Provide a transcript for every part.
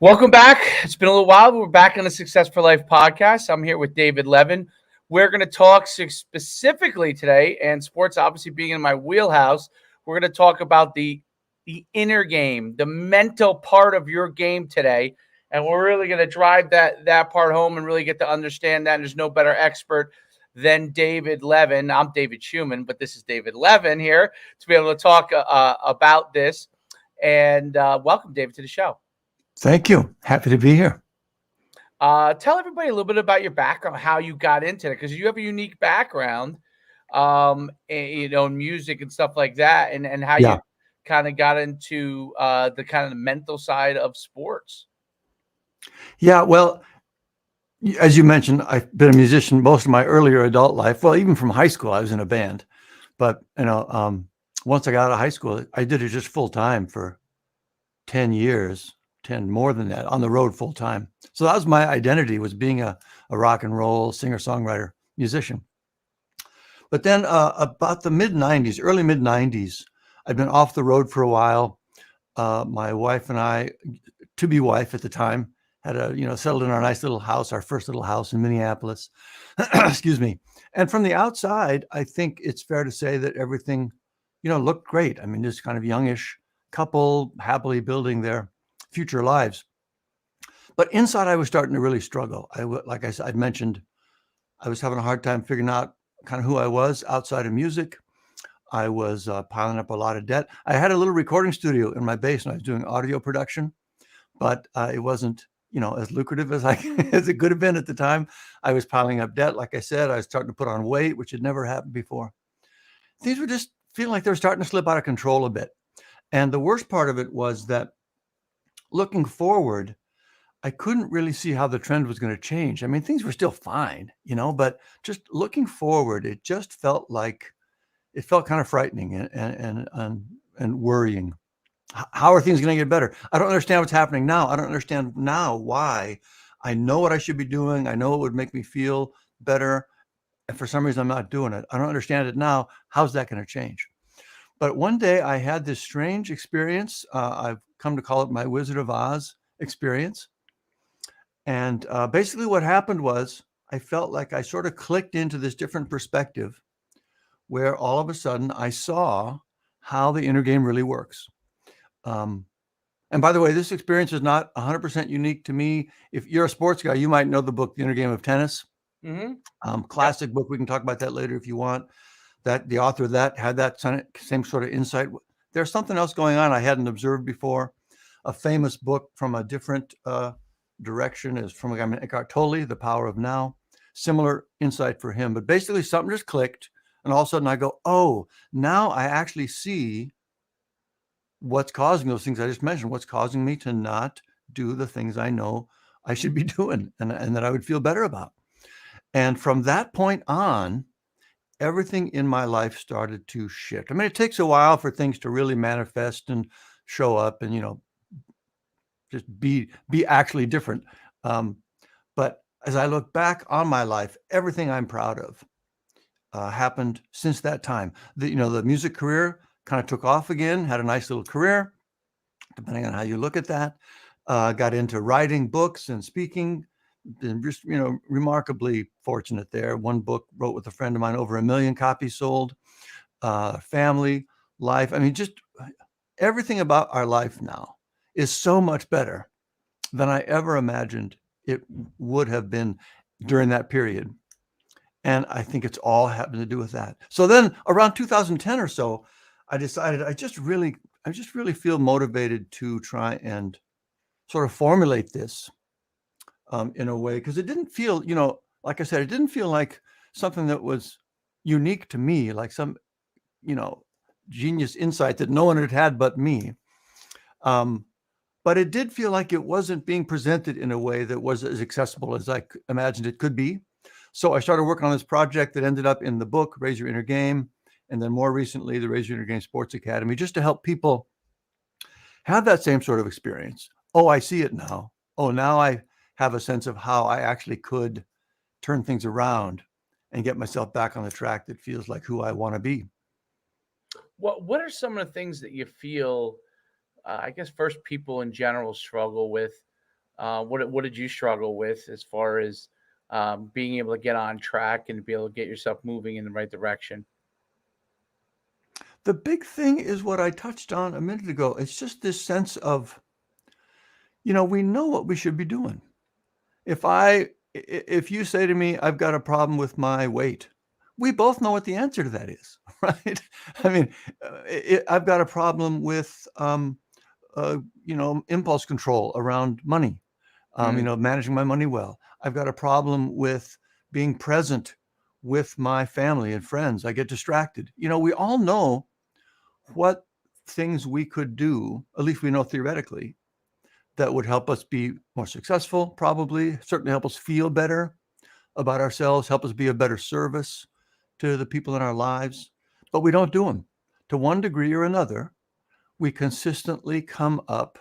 Welcome back. It's been a little while, but we're back on the Success for Life podcast. I'm here with David Levin. We're going to talk specifically today, and sports obviously being in my wheelhouse, we're going to talk about the inner game, the mental part of your game today. And we're really going to drive that part home and really get to understand that. And there's no better expert than David Levin. I'm David Schumann, but this is David Levin here to be able to talk about this. And welcome, David, to the show. Thank you. Happy to be here. Tell everybody a little bit about your background, how you got into it, because you have a unique background, in music and stuff like that, and how you Yeah. kind of got into the kind of the mental side of sports. Yeah. Well, as you mentioned, I've been a musician most of my earlier adult life. Well, even from high school, I was in a band. But, once I got out of high school, I did it just full time for 10 years, 10 more than that, on the road full time. So that was my identity, was being a rock and roll singer-songwriter musician. But then about the mid-90s, early mid-90s, I'd been off the road for a while. My wife and I, to-be wife at the time, had settled in our nice little house, our first little house in Minneapolis. Excuse me. And from the outside, I think it's fair to say that everything, looked great. I mean, this kind of youngish couple happily building their future lives. But inside, I was starting to really struggle. Like I said, I'd mentioned, I was having a hard time figuring out kind of who I was outside of music. I was piling up a lot of debt. I had a little recording studio in my basement. I was doing audio production, but it wasn't, as lucrative as as it could have been at the time. I was piling up debt. Like I said, I was starting to put on weight, which had never happened before. Things were just feeling like they were starting to slip out of control a bit. And the worst part of it was that looking forward, I couldn't really see how the trend was going to change. I mean, things were still fine, but just looking forward, it just felt kind of frightening and worrying. How are things going to get better? I don't understand what's happening now. I don't understand now why. I know what I should be doing. I know it would make me feel better. And for some reason, I'm not doing it. I don't understand it now. How's that going to change? But one day I had this strange experience. I've come to call it my Wizard of Oz experience. And basically what happened was I felt like I sort of clicked into this different perspective where all of a sudden I saw how the inner game really works. And by the way, this experience is not 100% unique to me. If you're a sports guy, you might know the book, The Inner Game of Tennis. Mm-hmm. Classic book. We can talk about that later if you want. That the author of that had that same sort of insight. There's something else going on I hadn't observed before. A famous book from a different direction is from a guy named Eckhart Tolle, The Power of Now. Similar insight for him. But basically something just clicked. And all of a sudden I go, oh, now I actually see what's causing those things I just mentioned, what's causing me to not do the things I know I should be doing and that I would feel better about. And from that point on, everything in my life started to shift. I mean, it takes a while for things to really manifest and show up and, just be actually different. But as I look back on my life, everything I'm proud of happened since that time. The music career kind of took off again, had a nice little career, depending on how you look at that. Got into writing books and speaking. Been just, remarkably fortunate there. One book wrote with a friend of mine, over 1 million copies sold. Family, life. I mean, just everything about our life now is so much better than I ever imagined it would have been during that period. And I think it's all having to do with that. So then around 2010 or so, I decided I just really feel motivated to try and sort of formulate this in a way, because it didn't feel, like I said, it didn't feel like something that was unique to me, like some, genius insight that no one had had but me. But it did feel like it wasn't being presented in a way that was as accessible as I imagined it could be. So I started working on this project that ended up in the book, Raise Your Inner Game, and then more recently, the Raise Your Inner Game Sports Academy, just to help people have that same sort of experience. Oh, I see it now. Oh, now I have a sense of how I actually could turn things around and get myself back on the track that feels like who I want to be. What are some of the things that you feel, I guess, first people in general struggle with What did you struggle with as far as being able to get on track and be able to get yourself moving in the right direction? The big thing is what I touched on a minute ago. It's just this sense of, we know what we should be doing. If you say to me, I've got a problem with my weight, we both know what the answer to that is, right? I mean, I've got a problem with, impulse control around money, Mm. managing my money well. I've got a problem with being present with my family and friends. I get distracted. We all know what things we could do, at least we know theoretically, that would help us be more successful, probably, certainly help us feel better about ourselves, help us be a better service to the people in our lives, but we don't do them. To one degree or another, we consistently come up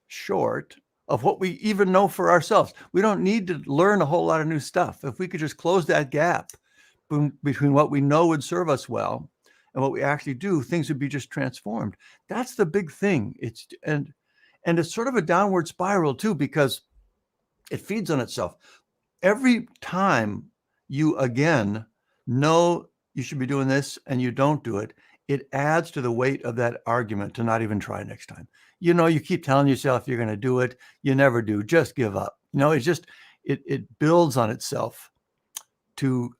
short of what we even know for ourselves. We don't need to learn a whole lot of new stuff. If we could just close that gap between what we know would serve us well and what we actually do, things would be just transformed. That's the big thing. And it's sort of a downward spiral too, because it feeds on itself. Every time you again know you should be doing this and you don't do it, it adds to the weight of that argument to not even try next time. You keep telling yourself you're going to do it. You never do. Just give up. It's just, it builds on itself to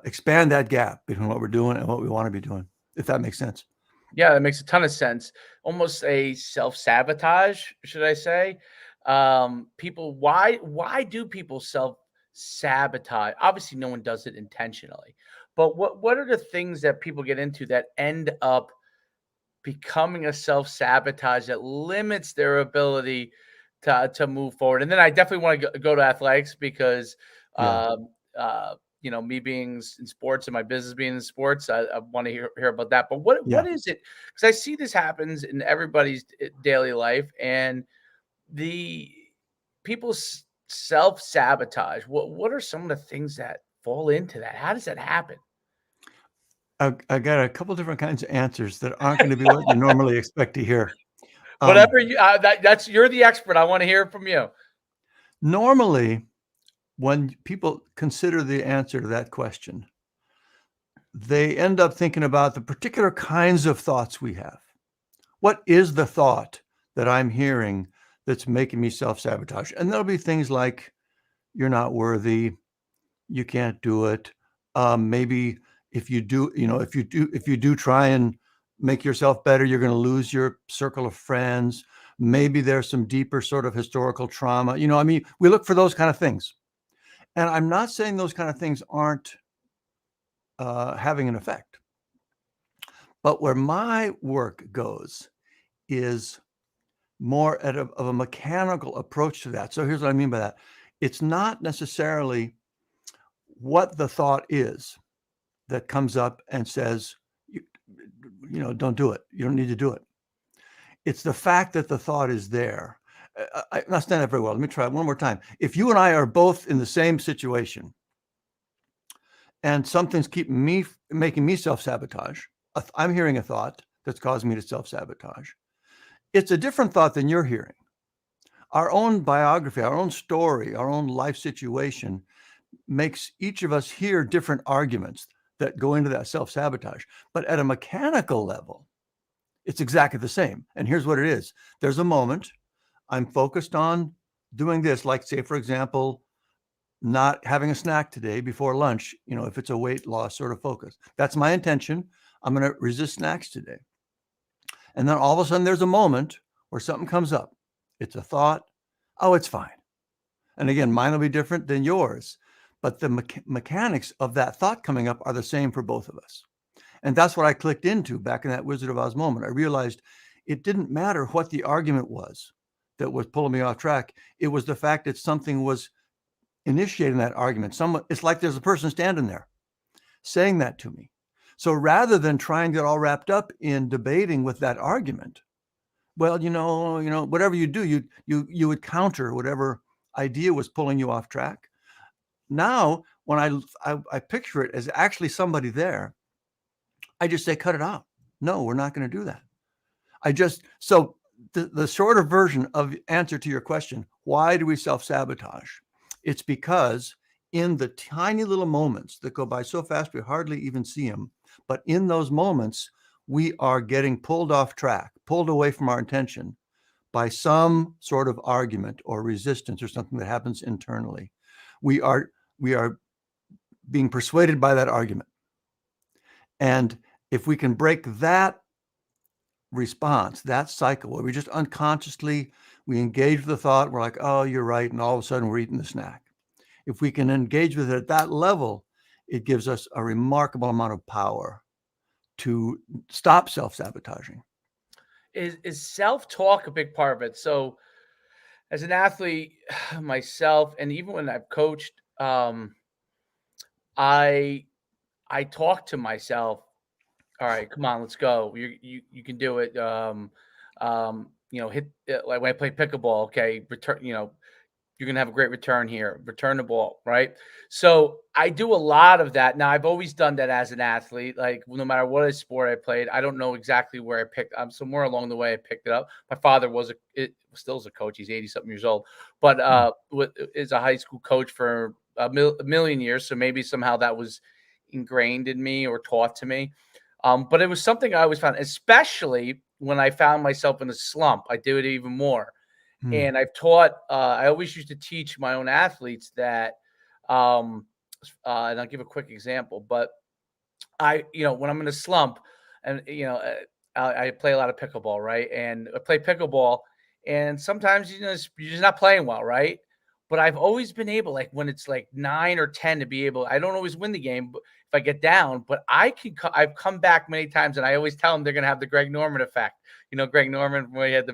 expand that gap between what we're doing and what we want to be doing, if that makes sense. Yeah, that makes a ton of sense. Almost a self-sabotage, should I say? People, why do people self-sabotage? Obviously, no one does it intentionally, but what are the things that people get into that end up becoming a self-sabotage that limits their ability to move forward? And then I definitely want to go to athletics because Yeah. um, me being in sports and my business being in sports, I want to hear about that. But what Yeah. is it? Because I see this happens in everybody's daily life, and the people self-sabotage. What are some of the things that fall into that? How does that happen? I got a couple different kinds of answers that aren't going to be what you normally expect to hear. Whatever you that's you're the expert. I want to hear it from you. Normally, when people consider the answer to that question, they end up thinking about the particular kinds of thoughts we have. What is the thought that I'm hearing that's making me self-sabotage? And there'll be things like, you're not worthy, you can't do it. Maybe if you do try and make yourself better, you're going to lose your circle of friends. Maybe there's some deeper sort of historical trauma. We look for those kind of things. And I'm not saying those kind of things aren't having an effect. But where my work goes is more of a mechanical approach to that. So here's what I mean by that. It's not necessarily what the thought is that comes up and says, don't do it. You don't need to do it. It's the fact that the thought is there. I understand that very well. Let me try it one more time. If you and I are both in the same situation and something's making me self-sabotage, I'm hearing a thought that's causing me to self-sabotage. It's a different thought than you're hearing. Our own biography, our own story, our own life situation makes each of us hear different arguments that go into that self-sabotage. But at a mechanical level, it's exactly the same. And here's what it is. There's a moment I'm focused on doing this, like say, for example, not having a snack today before lunch, if it's a weight loss sort of focus. That's my intention. I'm going to resist snacks today. And then all of a sudden there's a moment where something comes up. It's a thought. Oh, it's fine. And again, mine will be different than yours, but the mechanics of that thought coming up are the same for both of us. And that's what I clicked into back in that Wizard of Oz moment. I realized it didn't matter what the argument was that was pulling me off track. It was the fact that something was initiating that argument. It's like there's a person standing there saying that to me. So rather than try and get all wrapped up in debating with that argument, well, whatever you do, you would counter whatever idea was pulling you off track. Now, when I picture it as actually somebody there, I just say, cut it out. No, we're not going to do that. So the shorter version of the answer to your question, why do we self-sabotage? It's because in the tiny little moments that go by so fast we hardly even see them, but in those moments we are getting pulled off track, pulled away from our intention by some sort of argument or resistance or something that happens internally. We are being persuaded by that argument. And if we can break that response, that cycle where we just unconsciously, we engage with the thought, we're like, oh, you're right. And all of a sudden we're eating the snack. If we can engage with it at that level, it gives us a remarkable amount of power to stop self-sabotaging. Is self-talk a big part of it? So as an athlete myself, and even when I've coached, I talk to myself. All right, come on, let's go. You can do it. Hit like when I play pickleball. Okay, return. You're gonna have a great return here. Return the ball, right? So I do a lot of that. Now I've always done that as an athlete. Like no matter what sport I played, I don't know exactly where I picked. I'm somewhere along the way I picked it up. My father still is a coach. He's 80 something years old, but is a high school coach for a million years. So maybe somehow that was ingrained in me or taught to me. But it was something I always found, especially when I found myself in a slump. I do it even more. And I've taught, I always used to teach my own athletes that, and I'll give a quick example, but when I'm in a slump and, I play a lot of pickleball, right? And I play pickleball and sometimes, you're just not playing well, right? But I've always been able, like when it's like 9 or 10 to be able, I don't always win the game but if I get down, but I've come back many times and I always tell them they're going to have the Greg Norman effect. Greg Norman, when he had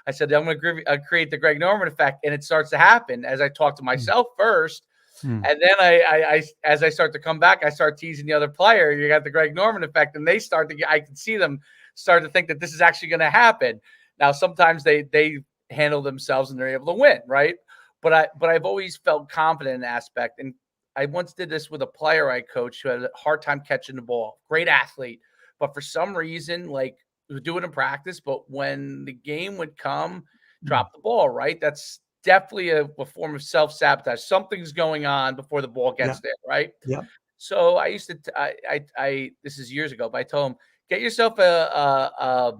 I said, I'm going to create the Greg Norman effect. And it starts to happen as I talk to myself first. And then as I start to come back, I start teasing the other player. You got the Greg Norman effect, and they start to I can see them start to think that this is actually going to happen. Now, sometimes they handle themselves and they're able to win, right? But I've always felt confident in that aspect. And I once did this with a player I coached who had a hard time catching the ball. Great athlete, but for some reason, like we would do it in practice, but when the game would come, drop the ball, right? That's definitely a form of self-sabotage. Something's going on before the ball gets there, right? Yeah. So I used to, I this is years ago, but I told him, get yourself a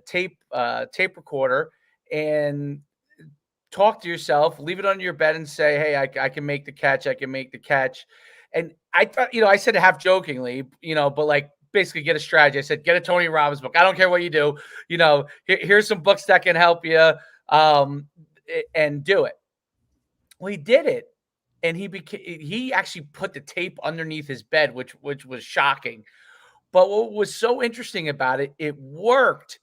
tape recorder and talk to yourself, leave it under your bed and say, hey, I can make the catch. I can make the catch. And I thought, I said it half jokingly, but like basically get a strategy. I said, get a Tony Robbins book. I don't care what you do. Here's some books that can help you and do it. Well, he did it. And he actually put the tape underneath his bed, which was shocking. But what was so interesting about it, it worked.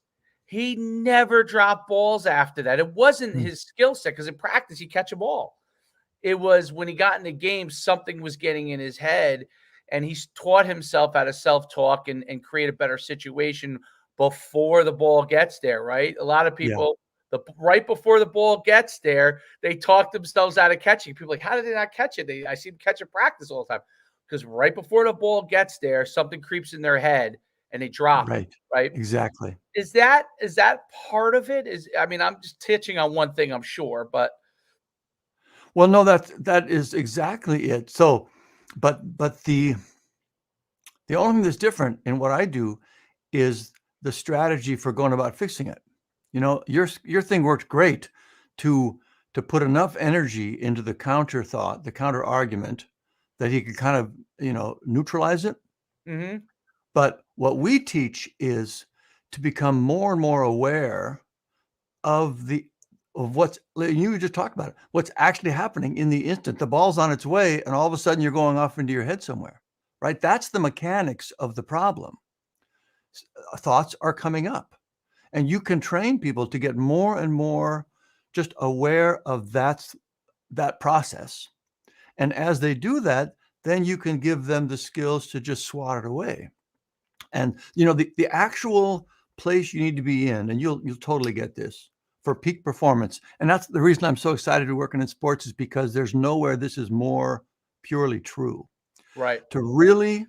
He never dropped balls after that. It wasn't his skill set because in practice, he'd catch a ball. It was when he got in the game, something was getting in his head, and he's taught himself how to self-talk and create a better situation before the ball gets there, right? A lot of people, right before the ball gets there, they talk themselves out of catching. People are like, how did they not catch it? I see them catch it practice all the time. Because right before the ball gets there, something creeps in their head and they drop it, right? Exactly. Is that part of it? I'm just touching on one thing, I'm sure, but well, no, that is exactly it. So, but the only thing that's different in what I do is the strategy for going about fixing it. Your thing worked great to put enough energy into the counter thought, the counter argument, that he could kind of, neutralize it. But what we teach is to become more and more aware of what's, you just talked about it, what's actually happening in the instant. The ball's on its way and all of a sudden you're going off into your head somewhere, right? That's the mechanics of the problem. Thoughts are coming up, and you can train people to get more and more just aware of that process. And as they do that, then you can give them the skills to just swat it away. And the actual place you need to be in, and you'll totally get this, for peak performance. And that's the reason I'm so excited to working in sports, is because there's nowhere this is more purely true. right. To really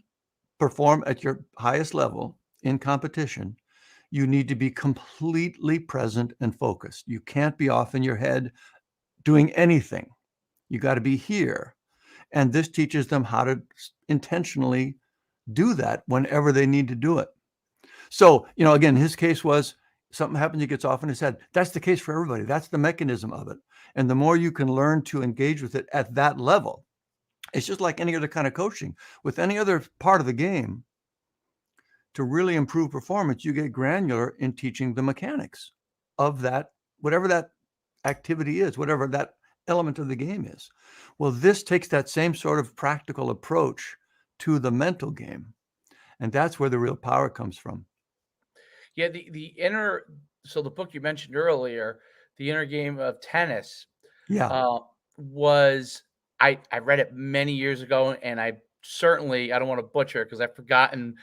perform at your highest level in competition, you need to be completely present and focused. You can't be off in your head doing anything. You got to be here. And this teaches them how to intentionally do that whenever they need to do it. So, again, his case was something happens, he gets off in his head. That's the case for everybody. That's the mechanism of it. And the more you can learn to engage with it at that level, it's just like any other kind of coaching. With any other part of the game, to really improve performance, you get granular in teaching the mechanics of that, whatever that activity is, whatever that element of the game is. Well, this takes that same sort of practical approach to the mental game. And that's where the real power comes from. Yeah, so the book you mentioned earlier, The Inner Game of Tennis, Yeah. was I read it many years ago, and I don't want to butcher it because I've forgotten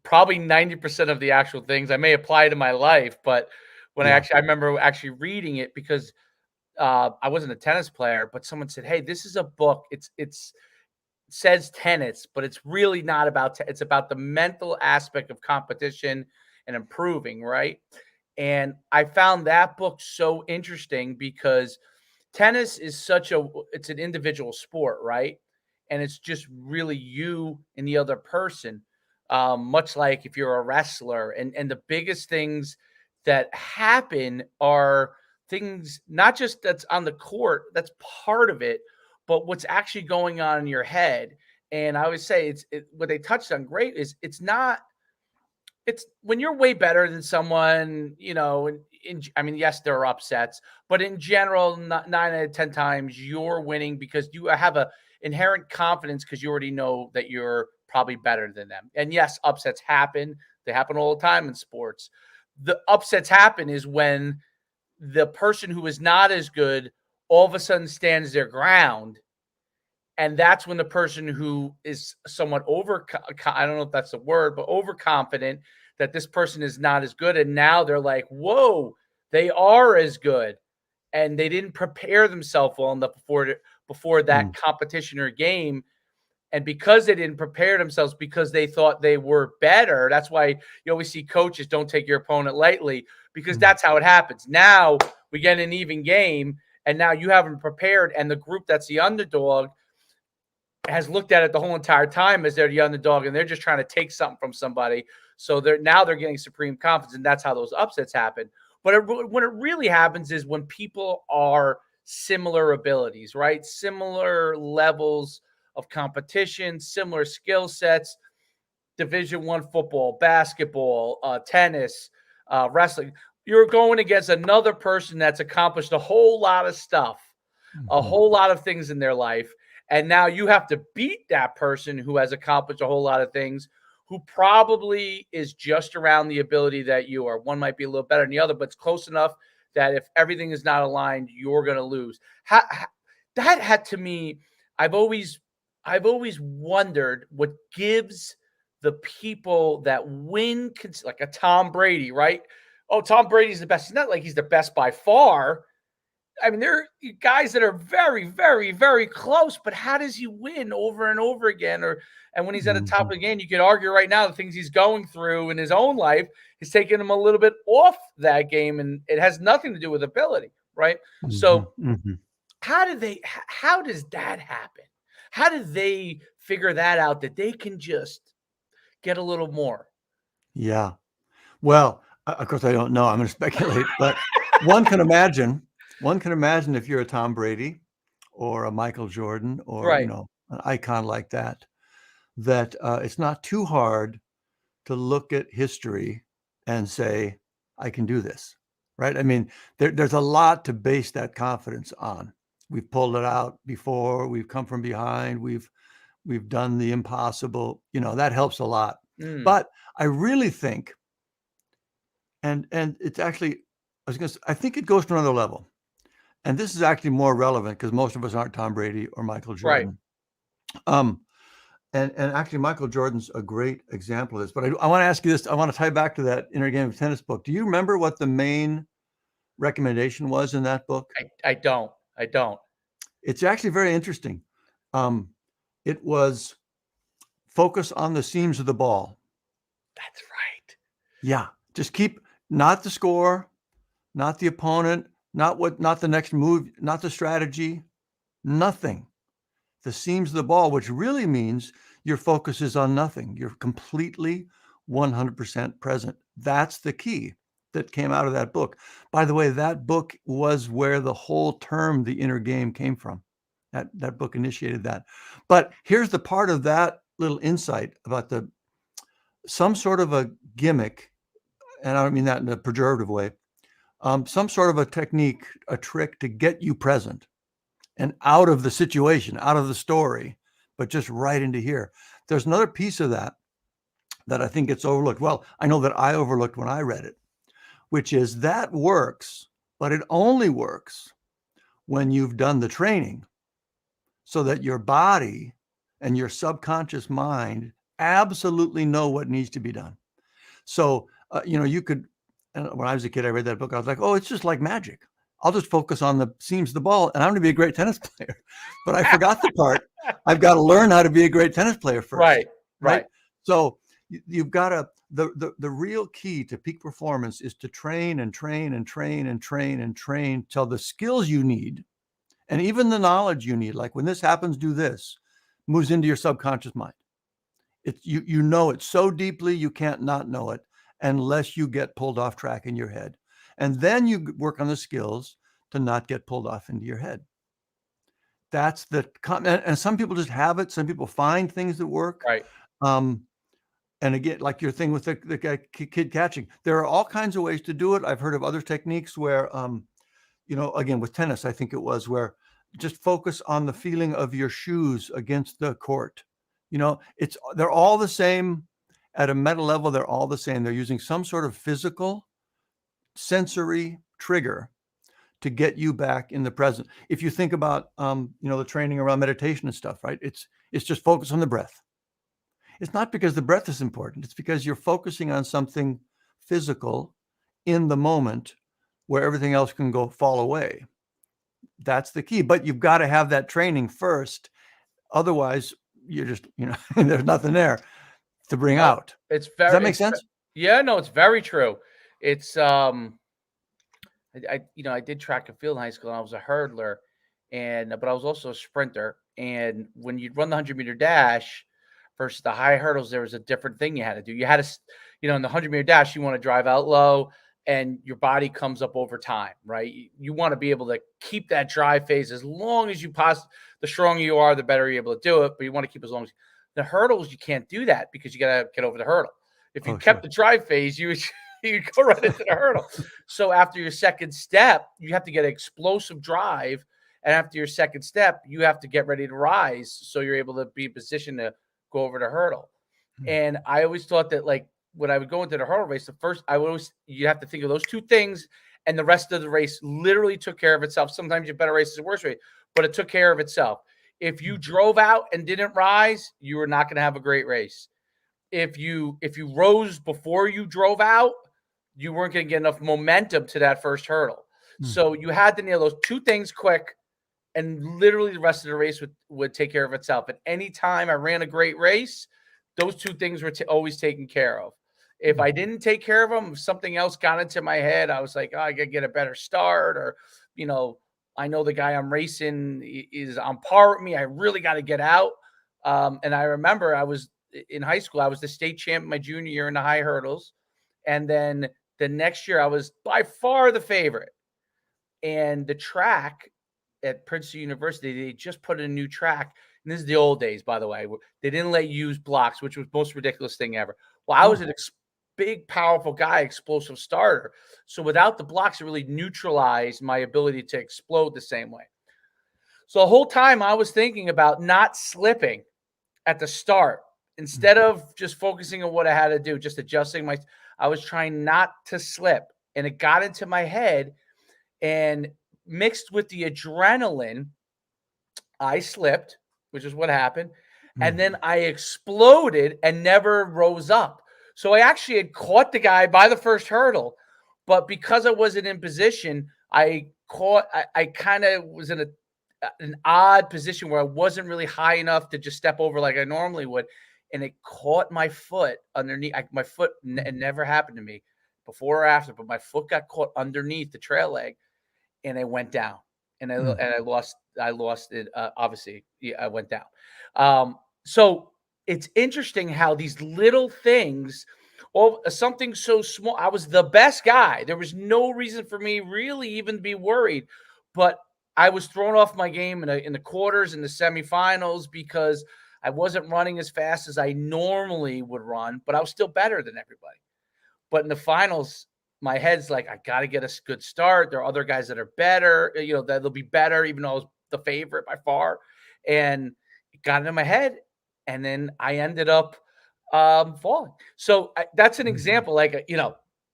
probably 90% of the actual things. I may apply to my life, but when Yeah. I remember actually reading it because I wasn't a tennis player, but someone said, "Hey, this is a book. It's says tennis, but it's really not about it's about the mental aspect of competition and improving, right?" And I found that book so interesting because tennis is it's an individual sport, right? And it's just really you and the other person. Much like if you're a wrestler, and the biggest things that happen are things not just that's on the court, that's part of it, but what's actually going on in your head. And I always say what they touched on great is it's when you're way better than someone, I mean, yes, there are upsets, but in general, 9 out of 10 times you're winning because you have a inherent confidence because you already know that you're probably better than them. And yes, upsets happen. They happen all the time in sports. The upsets happen is when the person who is not as good all of a sudden stands their ground. And that's when the person who is somewhat I don't know if that's the word, but overconfident that this person is not as good. And now they're like, whoa, they are as good. And they didn't prepare themselves well enough before that competition or game. And because they didn't prepare themselves because they thought they were better, that's why you always see coaches don't take your opponent lightly because that's how it happens. Now we get an even game, and now you haven't prepared, and the group that's the underdog has looked at it the whole entire time as they're the underdog, and they're just trying to take something from somebody. So they're getting supreme confidence, and that's how those upsets happen. But when it really happens is when people are similar abilities, right? Similar levels of competition, similar skill sets, Division I football, basketball, tennis, wrestling. You're going against another person that's accomplished a whole lot of stuff, a whole lot of things in their life. And now you have to beat that person who has accomplished a whole lot of things, who probably is just around the ability that you are. One might be a little better than the other, but it's close enough that if everything is not aligned, you're going to lose. That had to me, I've always wondered what gives the people that win, like a Tom Brady, right? Oh, Tom Brady's the best. He's not like he's the best by far. I mean, there are guys that are very, very, very close, but how does he win over and over again? And when he's at the top of the game, you could argue right now the things he's going through in his own life is taking him a little bit off that game, and it has nothing to do with ability, right? So how does that happen? How do they figure that out, that they can just get a little more? Yeah. Well, of course, I don't know. I'm going to speculate, but one can imagine if you're a Tom Brady or a Michael Jordan or, Right. an icon like that it's not too hard to look at history and say, I can do this, right? I mean, there's a lot to base that confidence on. We've pulled it out before. We've come from behind. We've done the impossible. That helps a lot. But I really think, and it's actually, I think it goes to another level. And this is actually more relevant because most of us aren't Tom Brady or Michael Jordan. Right. And actually, Michael Jordan's a great example of this. But I want to ask you this. I want to tie back to that Inner Game of Tennis book. Do you remember what the main recommendation was in that book? I don't. It's actually very interesting. It was focus on the seams of the ball. That's right. Yeah. Just keep not the score, not the opponent, not the next move, not the strategy, nothing. The seams of the ball, which really means your focus is on nothing. You're completely 100% present. That's the key that came out of that book. By the way, that book was where the whole term, the inner game, came from. That book initiated that. But here's the part of that little insight about some sort of a gimmick, and I don't mean that in a pejorative way, some sort of a technique, a trick to get you present and out of the situation, out of the story, but just right into here. There's another piece of that I think gets overlooked. Well, I know that I overlooked when I read it, which is that works, but it only works when you've done the training so that your body and your subconscious mind absolutely know what needs to be done. So, you could, when I was a kid, I read that book. I was like, oh, it's just like magic. I'll just focus on the seams of the ball and I'm going to be a great tennis player. But I forgot the part. I've got to learn how to be a great tennis player first. Right. So you've got to, the real key to peak performance is to train and train and train and train and train till the skills you need and even the knowledge you need, like when this happens, do this, moves into your subconscious mind. You know it so deeply you can't not know it unless you get pulled off track in your head. And then you work on the skills to not get pulled off into your head. That's and some people just have it. Some people find things that work. Right. And again, like your thing with the kid catching, there are all kinds of ways to do it. I've heard of other techniques where, again, with tennis, I think it was where just focus on the feeling of your shoes against the court. They're all the same at a meta level. They're all the same. They're using some sort of physical sensory trigger to get you back in the present. If you think about, the training around meditation and stuff, right? It's just focus on the breath. It's not because the breath is important. It's because you're focusing on something physical in the moment where everything else can fall away. That's the key. But you've got to have that training first. Otherwise, you're just, there's nothing there to bring out. Does that make sense? Yeah, no, it's very true. It's I did track and field in high school and I was a hurdler but I was also a sprinter. And when you'd run the 100-meter dash versus the high hurdles, there was a different thing you had to do. You had to, in the 100-meter dash, you want to drive out low and your body comes up over time, right? You want to be able to keep that drive phase as long as you possibly, the stronger you are, the better you're able to do it. But you want to keep as long as the hurdles, you can't do that because you got to get over the hurdle. If you kept the drive phase, you go right into the hurdle. So after your second step, you have to get an explosive drive. And after your second step, you have to get ready to rise. So you're able to be in position to go over the hurdle. And I always thought that, like, when I would go into the hurdle race, you have to think of those two things, and the rest of the race literally took care of itself. Sometimes you have better races and worse race, but it took care of itself. If you drove out and didn't rise, you were not going to have a great race. If you rose before you drove out, you weren't going to get enough momentum to that first hurdle. So you had to nail those two things quick, and literally the rest of the race would take care of itself. At any time I ran a great race, those two things were always taken care of. If I didn't take care of them, if something else got into my head, I was like, I got to get a better start, or, I know the guy I'm racing is on par with me. I really got to get out. And I remember I was in high school. I was the state champ my junior year in the high hurdles. And then the next year I was by far the favorite. And the track at Princeton University, they just put in a new track. And this is the old days, by the way. They didn't let you use blocks, which was the most ridiculous thing ever. Well, I was a big, powerful guy, explosive starter. So without the blocks, it really neutralized my ability to explode the same way. So the whole time I was thinking about not slipping at the start. Instead of just focusing on what I had to do, just adjusting I was trying not to slip. And it got into my head, and mixed with the adrenaline, I slipped, which is what happened. And then I exploded and never rose up. So I actually had caught the guy by the first hurdle, but because I wasn't in position, I kind of was in an odd position where I wasn't really high enough to just step over like I normally would. And it caught my foot underneath my foot. It never happened to me, before or after, but my foot got caught underneath the trail leg, and I went down, and I lost it. Obviously, yeah, I went down. So it's interesting how these little things, something so small. I was the best guy. There was no reason for me really even to be worried, but I was thrown off my game in the quarters, in the semifinals, because I wasn't running as fast as I normally would run, but I was still better than everybody. But in the finals, my head's like, I got to get a good start. There are other guys that are better, that'll be better, even though I was the favorite by far. And it got into my head. And then I ended up falling. So that's an example. Like,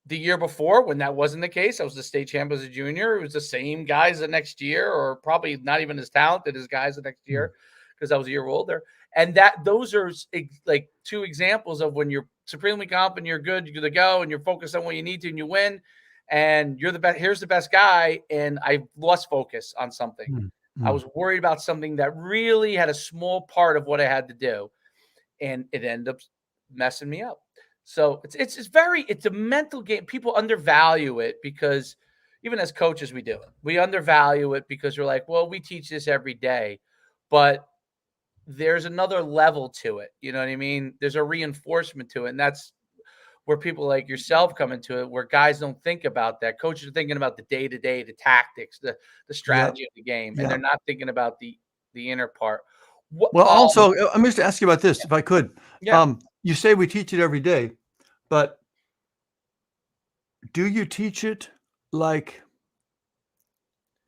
the year before, when that wasn't the case, I was the state champ as a junior. It was the same guys the next year, or probably not even as talented as guys the next year, because I was a year older. And those are like two examples of when you're supremely confident, you're good, you're good to go, and you're focused on what you need to, and you win, and you're the best. Here's the best guy, and I lost focus on something. I was worried about something that really had a small part of what I had to do, and it ended up messing me up. So it's a mental game. People undervalue it because even as coaches, we undervalue it because we're like, well, we teach this every day, but there's another level to it. You know what I mean? There's a reinforcement to it. And that's where people like yourself come into it, where guys don't think about that. Coaches are thinking about the day-to-day, the tactics, the strategy of the game, and they're not thinking about the inner part. Well, also, I'm just ask you about this, if I could. Yeah. You say we teach it every day, but do you teach it like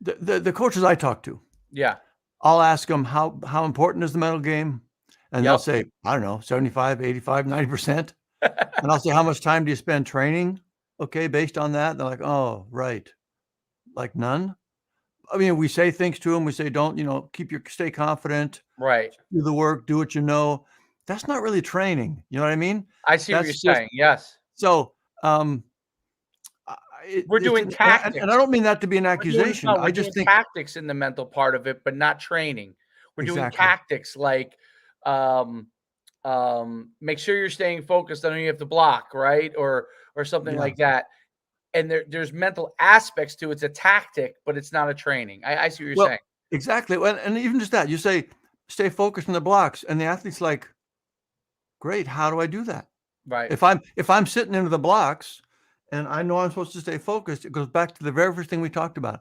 the coaches I talk to? Yeah. I'll ask them how important is the mental game? And they'll say, I don't know, 75, 85, 90%. And I'll say, how much time do you spend training? Okay, based on that. They're like, oh, right. Like none. I mean, we say things to them. We say, don't, stay confident. Right. Do the work, do what you know. That's not really training. You know what I mean? I see what you're saying. Yes. So, we're doing tactics. And I don't mean that to be an accusation. We're doing tactics in the mental part of it, but not training. We're doing tactics like, make sure you're staying focused on who you have to block, right? Or something like that. And there's mental aspects to it. It's a tactic, but it's not a training. I see what you're saying. Exactly. Well, and even just that, you say, stay focused on the blocks. And the athlete's like, great, how do I do that? Right. If I'm sitting into the blocks and I know I'm supposed to stay focused, it goes back to the very first thing we talked about.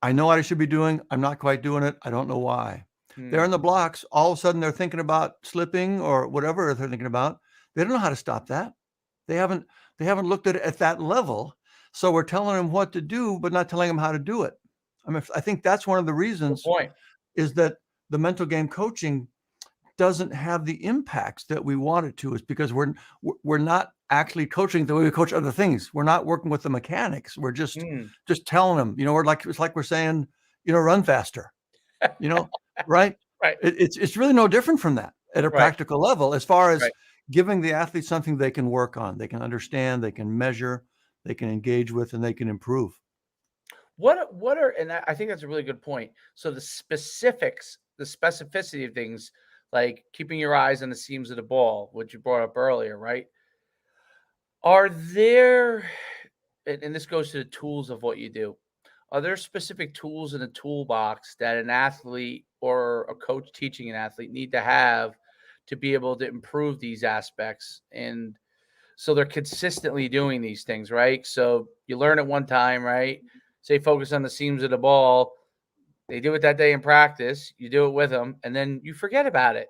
I know what I should be doing. I'm not quite doing it. I don't know why. They're in the blocks. All of a sudden they're thinking about slipping or whatever they're thinking about. They don't know how to stop that. They haven't looked at it at that level. So we're telling them what to do, but not telling them how to do it. I mean, I think that's one of the reasons is that the mental game coaching doesn't have the impacts that we want it to, is because we're not actually coaching the way we coach other things. We're not working with the mechanics. We're just telling them, it's like we're saying, run faster, right? Right. It's really no different from that at a practical level, as far as giving the athlete something they can work on, they can understand, they can measure, they can engage with, and they can improve. And I think that's a really good point. So the specifics, the specificity of things, like keeping your eyes on the seams of the ball, which you brought up earlier, right? Are there, and this goes to the tools of what you do, are there specific tools in the toolbox that an athlete or a coach teaching an athlete need to have to be able to improve these aspects? And so they're consistently doing these things, right? So you learn it one time, right? Say focus on the seams of the ball. They do it that day in practice. You do it with them, and then you forget about it.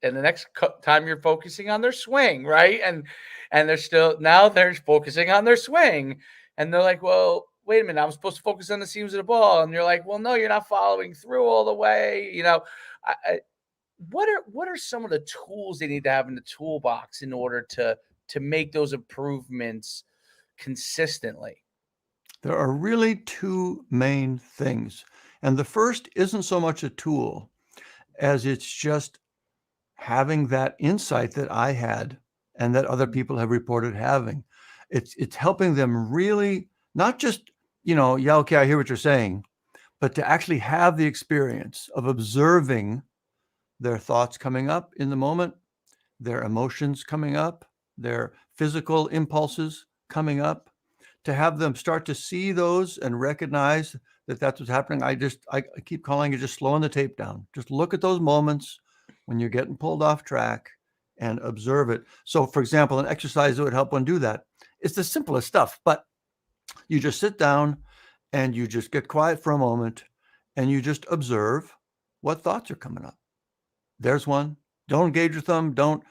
And the next time you're focusing on their swing, right? And they're focusing on their swing, and they're like, well, wait a minute, I'm supposed to focus on the seams of the ball. And you're like, well, no, you're not following through all the way. What are some of the tools they need to have in the toolbox in order to make those improvements consistently? There are really two main things. And the first isn't so much a tool as it's just having that insight that I had and that other people have reported having. It's helping them really not just, okay, I hear what you're saying, but to actually have the experience of observing their thoughts coming up in the moment, their emotions coming up, their physical impulses coming up, to have them start to see those and recognize that that's what's happening. I keep calling it just slowing the tape down. Just look at those moments when you're getting pulled off track and observe it. So, for example, an exercise that would help one do that. It's the simplest stuff, but you just sit down and you just get quiet for a moment and you just observe what thoughts are coming up. There's one. Don't engage with them. Don't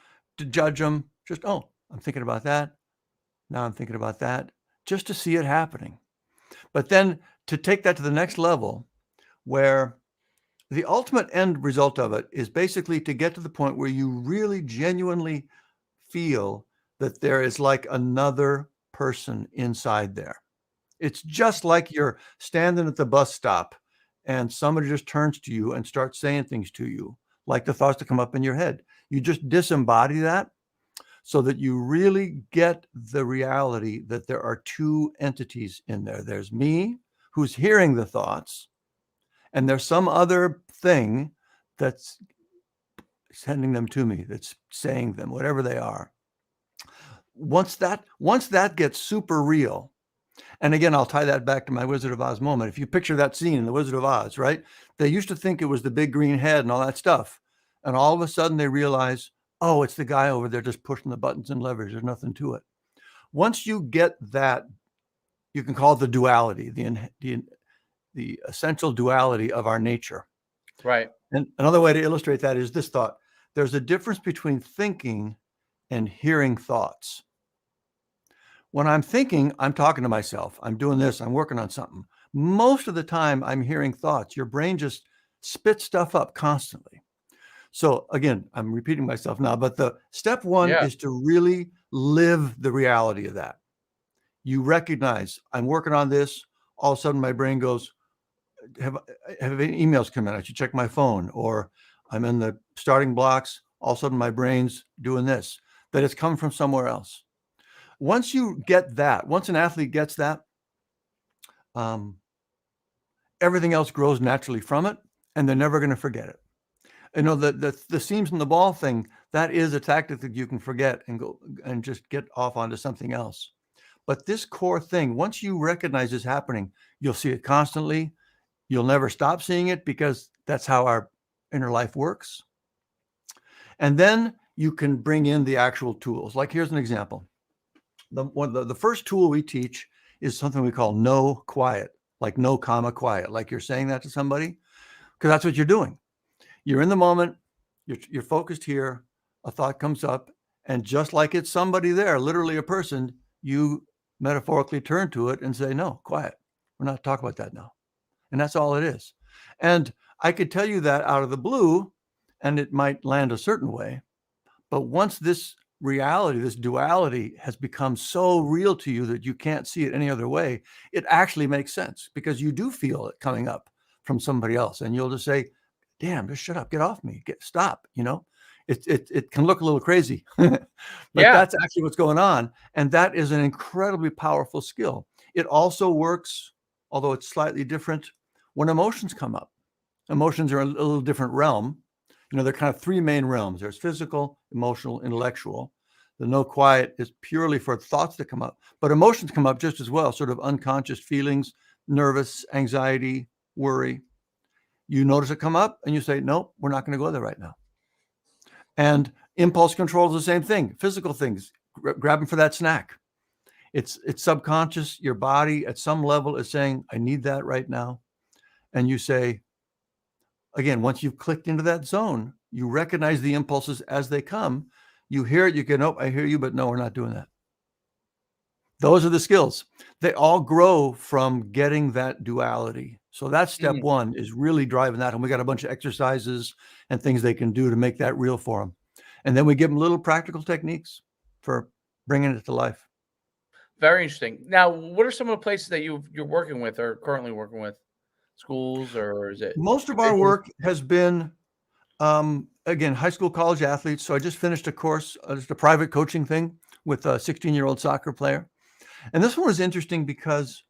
judge them. Just, oh, I'm thinking about that. Now I'm thinking about that, just to see it happening. But then to take that to the next level, where the ultimate end result of it is basically to get to the point where you really genuinely feel that there is like another person inside there. It's just like you're standing at the bus stop and somebody just turns to you and starts saying things to you, like the thoughts that come up in your head. You just disembody that so that you really get the reality that there are two entities in there. There's me, who's hearing the thoughts, and there's some other thing that's sending them to me, that's saying them, whatever they are. Once that gets super real, and again, I'll tie that back to my Wizard of Oz moment. If you picture that scene in the Wizard of Oz, right? They used to think it was the big green head and all that stuff. And all of a sudden they realize, oh, it's the guy over there just pushing the buttons and levers. There's nothing to it. Once you get that, you can call it the duality, the essential duality of our nature. Right. And another way to illustrate that is this thought. There's a difference between thinking and hearing thoughts. When I'm thinking, I'm talking to myself. I'm doing this. I'm working on something. Most of the time, I'm hearing thoughts. Your brain just spits stuff up constantly. So again, I'm repeating myself now, but the step one is to really live the reality of that. You recognize I'm working on this. All of a sudden, my brain goes, have any emails come in? I should check my phone. Or I'm in the starting blocks. All of a sudden, my brain's doing this. That it's come from somewhere else. Once you get that, once an athlete gets that, everything else grows naturally from it, and they're never going to forget it. You know, the seams in the ball thing, that is a tactic that you can forget and go and just get off onto something else. But this core thing, once you recognize it's happening, you'll see it constantly. You'll never stop seeing it because that's how our inner life works. And then you can bring in the actual tools. Like here's an example. The first tool we teach is something we call no quiet, like no comma quiet, like you're saying that to somebody, because that's what you're doing. You're in the moment, you're focused here, a thought comes up, and just like it's somebody there, literally a person, you metaphorically turn to it and say, no, quiet. We're not talking about that now. And that's all it is. And I could tell you that out of the blue, and it might land a certain way. But once this reality, this duality has become so real to you that you can't see it any other way, it actually makes sense because you do feel it coming up from somebody else. And you'll just say, damn, just shut up, get off me, stop, you know? It can look a little crazy, but that's actually what's going on. And that is an incredibly powerful skill. It also works, although it's slightly different, when emotions come up. Emotions are a little different realm. You know, they're kind of three main realms. There's physical, emotional, intellectual. The no quiet is purely for thoughts that come up, but emotions come up just as well, sort of unconscious feelings, nervous, anxiety, worry. You notice it come up and you say, nope, we're not going to go there right now. And impulse control is the same thing. Physical things, grabbing for that snack. It's subconscious. Your body at some level is saying, I need that right now. And you say, again, once you've clicked into that zone, you recognize the impulses as they come. You hear it, you can, oh, I hear you, but no, we're not doing that. Those are the skills. They all grow from getting that duality. So that's step one, is really driving that. And we got a bunch of exercises and things they can do to make that real for them. And then we give them little practical techniques for bringing it to life. Very interesting. Now, what are some of the places that you're working with or currently working with? Schools, or is it? Most of our work has been, again, high school, college athletes. So I just finished a course, just a private coaching thing with a 16-year-old soccer player. And this one was interesting because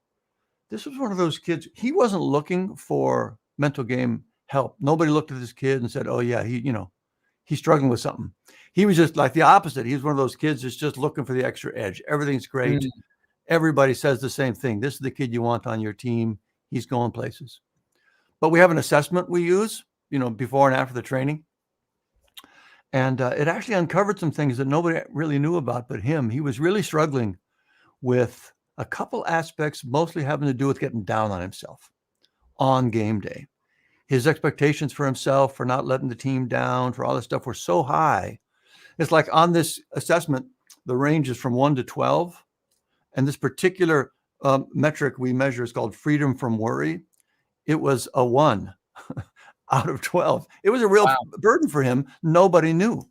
this was one of those kids, he wasn't looking for mental game help. Nobody looked at this kid and said, oh yeah, he's struggling with something. He was just like the opposite. He was one of those kids that's just looking for the extra edge. Everything's great. Everybody says the same thing. This is the kid you want on your team. He's going places. But we have an assessment we use, before and after the training. And it actually uncovered some things that nobody really knew about but him. He was really struggling with a couple aspects, mostly having to do with getting down on himself on game day. His expectations for himself, for not letting the team down, for all this stuff were so high. It's like on this assessment, the range is from 1 to 12. And this particular metric we measure is called freedom from worry. It was a 1 out of 12. It was a real burden for him. Nobody knew.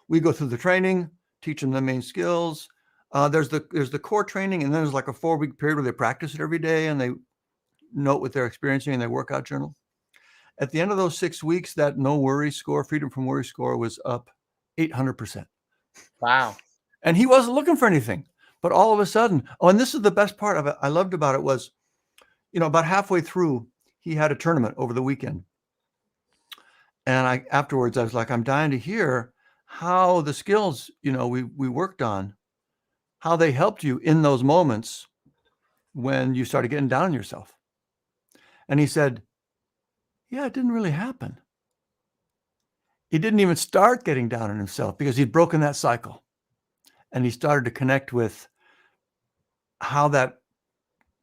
We go through the training, teach them the main skills. There's the core training, and then there's like a 4-week period where they practice it every day and they note what they're experiencing in their workout journal. At the end of those 6 weeks, that no worry score, freedom from worry score, was up 800%. Wow. And he wasn't looking for anything. But all of a sudden, and this is the best part of it, I loved about it was, about halfway through, he had a tournament over the weekend. And afterwards, I was like, I'm dying to hear how the skills, we worked on, how they helped you in those moments when you started getting down on yourself. And he said, yeah, it didn't really happen. He didn't even start getting down on himself because he'd broken that cycle. And he started to connect with how that,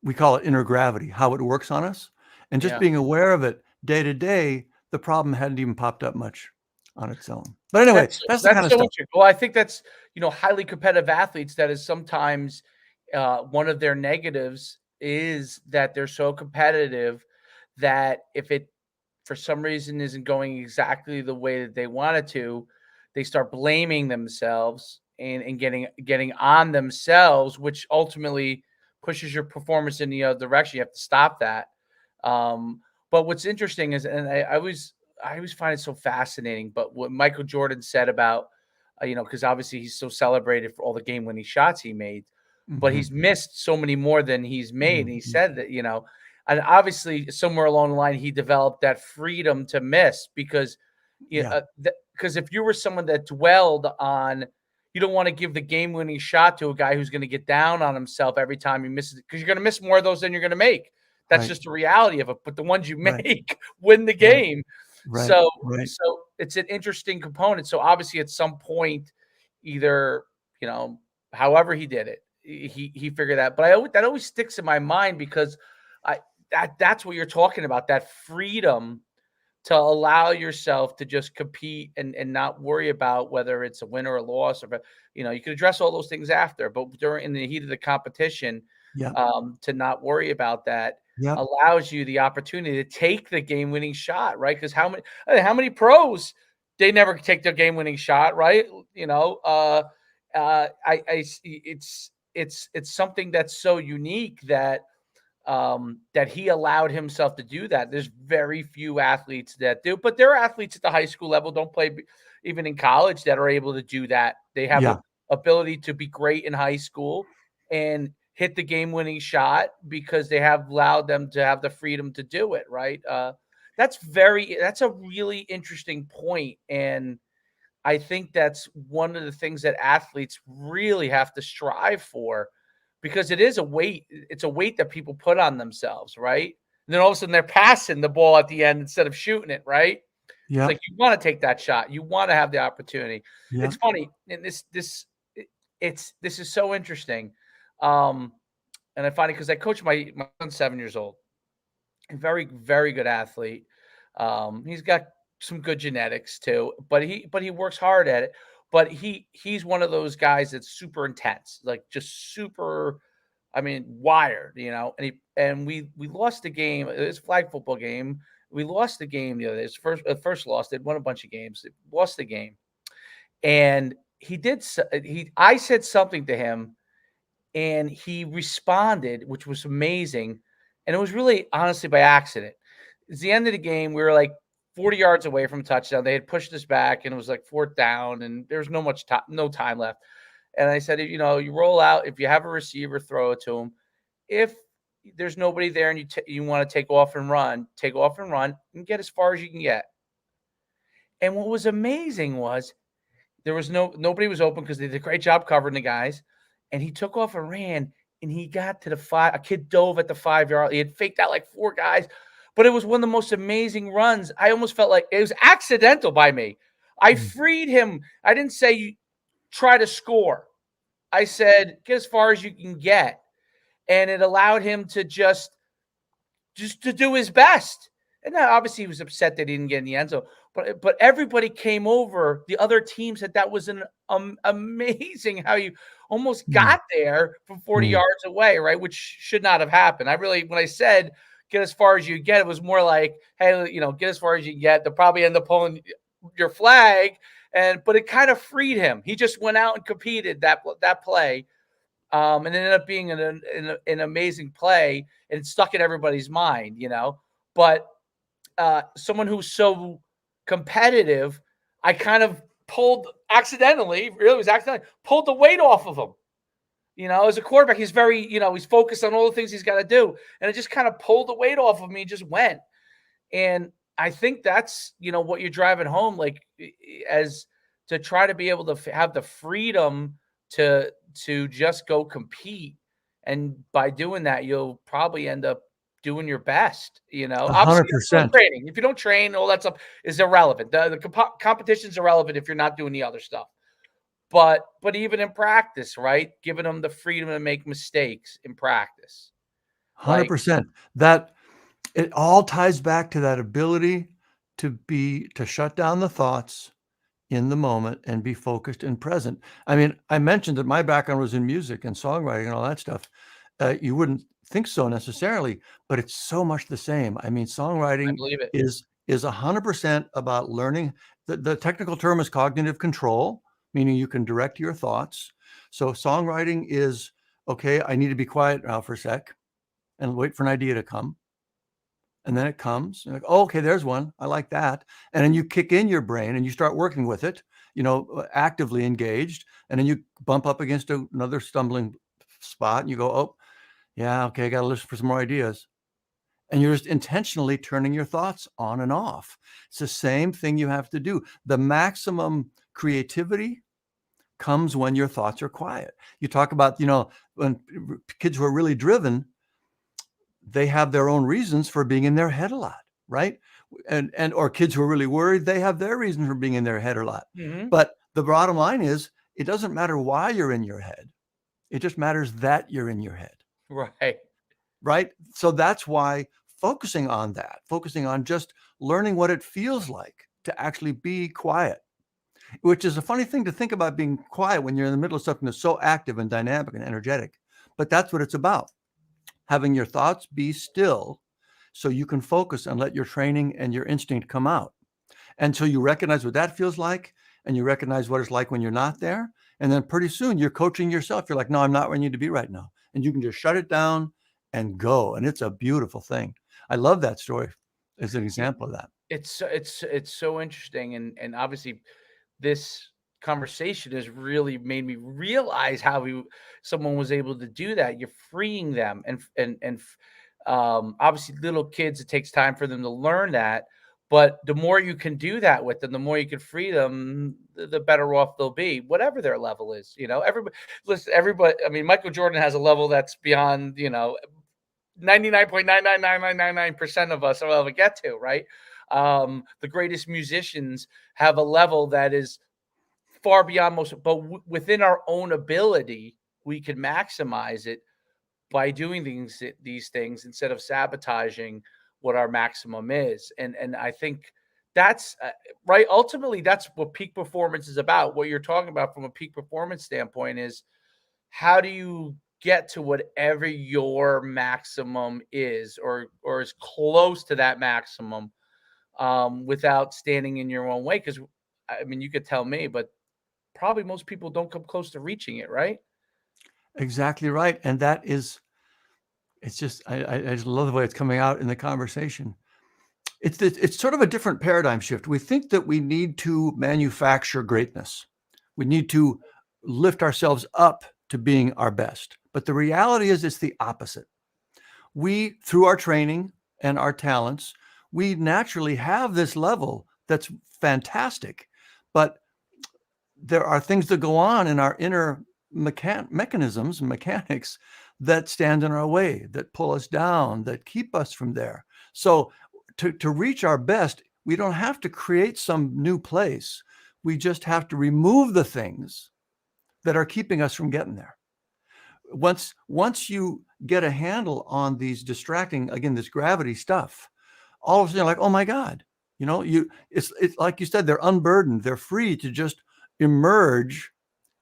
we call it inner gravity, how it works on us. And just being aware of it day to day, the problem hadn't even popped up much on its own. But anyway, that's the kind of so stuff. Well, I think that's, highly competitive athletes, that is sometimes one of their negatives is that they're so competitive that if it, for some reason, isn't going exactly the way that they want it to, they start blaming themselves and getting on themselves, which ultimately pushes your performance in the other direction. You have to stop that. But what's interesting is, and I always find it so fascinating, but what Michael Jordan said about, because obviously he's so celebrated for all the game-winning shots he made, but he's missed so many more than he's made. And he said that, and obviously somewhere along the line, he developed that freedom to miss because, because if you were someone that dwelled on, you don't want to give the game-winning shot to a guy who's going to get down on himself every time he misses it, because you're going to miss more of those than you're going to make. That's just the reality of it. But the ones you make win the game. So it's an interesting component. So obviously at some point, either, however he did it, he figured that. But that always sticks in my mind because that's what you're talking about, that freedom to allow yourself to just compete and not worry about whether it's a win or a loss, or, you can address all those things after, but in the heat of the competition, to not worry about that allows you the opportunity to take the game-winning shot, right? Because how many pros, they never take their game-winning shot, right? It's something that's so unique that that he allowed himself to do that. There's very few athletes that do, but there are athletes at the high school level, don't play even in college, that are able to do that. They have an ability to be great in high school and hit the game-winning shot because they have allowed them to have the freedom to do it, right? That's a really interesting point. And I think that's one of the things that athletes really have to strive for, because it is a weight. It's a weight that people put on themselves, right? And then all of a sudden they're passing the ball at the end instead of shooting it, right? It's like you want to take that shot. You want to have the opportunity. It's funny. And this is so interesting. And I find it because I coach my son's 7 years old. A very, very good athlete. He's got some good genetics too, but he works hard at it. But he's one of those guys that's super intense, like just super, wired, and we lost the game. It was a flag football game. We lost the game the other day. It's first loss. They'd won a bunch of games. They lost the game. And I said something to him and he responded, which was amazing. And it was really honestly by accident. It's the end of the game. We were like 40 yards away from a touchdown. They had pushed us back and it was like 4th down and there's no time left. And I said, you roll out, if you have a receiver, throw it to him. If there's nobody there and you want to take off and run and get as far as you can get. And what was amazing was there was nobody was open because they did a great job covering the guys. And he took off and ran, and he got to the 5. A kid dove at the 5-yard. He had faked out like 4 guys, but it was one of the most amazing runs. I almost felt like it was accidental by me. I freed him. I didn't say try to score. I said get as far as you can get, and it allowed him to just to do his best. And now obviously he was upset that he didn't get in the end zone. But everybody came over. The other team said that was an amazing how you almost got there from 40 yards away, right? Which should not have happened. When I said get as far as you get, it was more like, hey, get as far as you get. They'll probably end up pulling your flag, but it kind of freed him. He just went out and competed that play. And it ended up being an amazing play, and it stuck in everybody's mind, But someone who's so competitive, I kind of pulled pulled the weight off of him. As a quarterback, he's very, he's focused on all the things he's got to do, and it just kind of pulled the weight off of me. Just went, and I think that's what you're driving home, like as to try to be able to have the freedom to just go compete. And by doing that, you'll probably end up doing your best, obviously 100%. training. If you don't train, all that stuff is irrelevant. The competition's irrelevant if you're not doing the other stuff. But even in practice, right? Giving them the freedom to make mistakes in practice. 100%. That it all ties back to that ability to shut down the thoughts in the moment and be focused and present. I mean, I mentioned that my background was in music and songwriting and all that stuff. You wouldn't think so necessarily, but it's so much the same. I mean, songwriting is 100% about learning. The technical term is cognitive control, meaning you can direct your thoughts. So songwriting is, okay, I need to be quiet now for a sec and wait for an idea to come. And then it comes, and like, oh, okay, there's one. I like that. And then you kick in your brain and you start working with it, actively engaged. And then you bump up against another stumbling spot and you go, oh, yeah, okay, I got to listen for some more ideas. And you're just intentionally turning your thoughts on and off. It's the same thing you have to do. The maximum creativity comes when your thoughts are quiet. You talk about, when kids who are really driven, they have their own reasons for being in their head a lot, right? Or kids who are really worried, they have their reasons for being in their head a lot. But the bottom line is, it doesn't matter why you're in your head. It just matters that you're in your head. Right. So that's why focusing on just learning what it feels like to actually be quiet, which is a funny thing to think about, being quiet when you're in the middle of something that's so active and dynamic and energetic. But that's what it's about. Having your thoughts be still so you can focus and let your training and your instinct come out. And so you recognize what that feels like, and you recognize what it's like when you're not there. And then pretty soon you're coaching yourself. You're like, no, I'm not where I need to be right now. And you can just shut it down and go. And it's a beautiful thing. I love that story as an example of that. It's so interesting. And obviously this conversation has really made me realize how someone was able to do that. You're freeing them, and obviously little kids, it takes time for them to learn that. But the more you can do that with them, the more you can free them, the better off they'll be, whatever their level is. Everybody. I mean, Michael Jordan has a level that's beyond 99.99999% of us will ever get to, right? The greatest musicians have a level that is far beyond most, but within our own ability, we can maximize it by doing these things instead of sabotaging what our maximum is. And I think that's right. Ultimately, that's what peak performance is about. What you're talking about from a peak performance standpoint is, how do you get to whatever your maximum is, or as close to that maximum, without standing in your own way? Because I mean, you could tell me, but probably most people don't come close to reaching it, right? Exactly right. And it's just, I just love the way it's coming out in the conversation. It's sort of a different paradigm shift. We think that we need to manufacture greatness. We need to lift ourselves up to being our best. But the reality is, it's the opposite. We, through our training and our talents, we naturally have this level that's fantastic. But there are things that go on in our inner mechanisms and mechanics that stand in our way, that pull us down, that keep us from there. So to reach our best, we don't have to create some new place. We just have to remove the things that are keeping us from getting there. Once you get a handle on these distracting, again, this gravity stuff, all of a sudden you're like, oh my God, it's like you said, they're unburdened. They're free to just emerge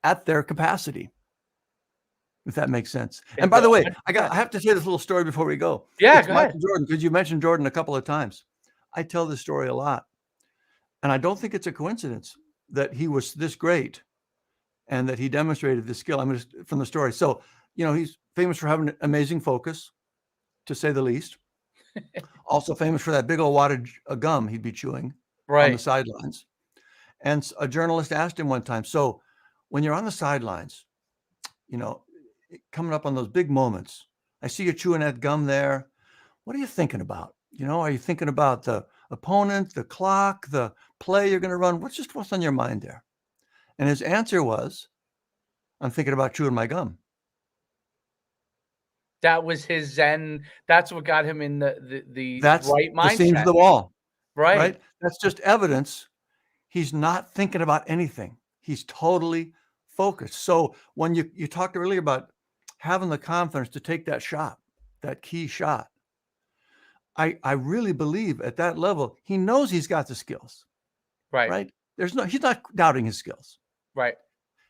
at their capacity, if that makes sense. And by the way, I have to say this little story before we go. Yeah, it's go Michael ahead. Jordan, because you mentioned Jordan a couple of times. I tell this story a lot, and I don't think it's a coincidence that he was this great and that he demonstrated this skill. I'm just from the story. So, he's famous for having amazing focus, to say the least. Also famous for that big old wattage of gum he'd be chewing on the sidelines. And a journalist asked him one time, so when you're on the sidelines, coming up on those big moments, I see you chewing that gum there. What are you thinking about? Are you thinking about the opponent, the clock, the play you're going to run? What's on your mind there? And his answer was, I'm thinking about chewing my gum. That was his Zen. That's what got him in the right mindset. The seams of the wall. Right. That's just evidence he's not thinking about anything. He's totally focused. So when you talked earlier about having the confidence to take that shot, that key shot, I really believe at that level, he knows he's got the skills. Right. He's not doubting his skills. Right.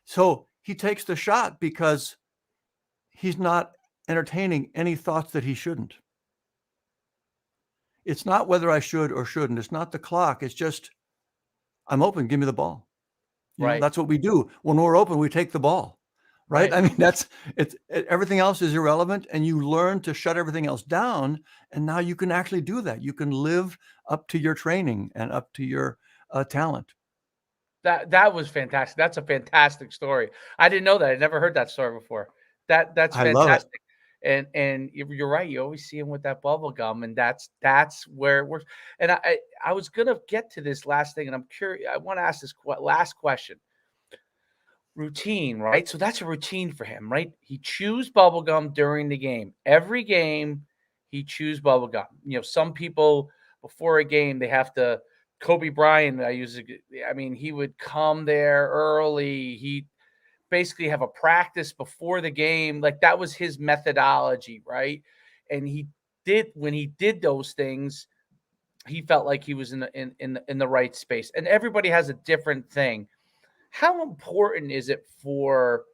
So he takes the shot because he's not entertaining any thoughts that he shouldn't. It's not whether I should or shouldn't. It's not the clock. It's just, I'm open. Give me the ball. That's what we do. When we're open, we take the ball. Right. I mean, everything else is irrelevant, and you learn to shut everything else down. And now you can actually do that. You can live up to your training and up to your talent. That was fantastic. That's a fantastic story. I didn't know that. I never heard that story before. That's fantastic. I love it. And you're right. You always see him with that bubble gum, and that's where it works. And I was gonna get to this last thing, and I'm curious. I want to ask this last question. Routine, right? So that's a routine for him, right? He chews bubble gum during the game. Every game, he chews bubble gum. Some people before a game they have to. Kobe Bryant, he would come there early. He basically have a practice before the game. Like that was his methodology, right? And when he did those things, he felt like he was in the right space. And everybody has a different thing. How important is it for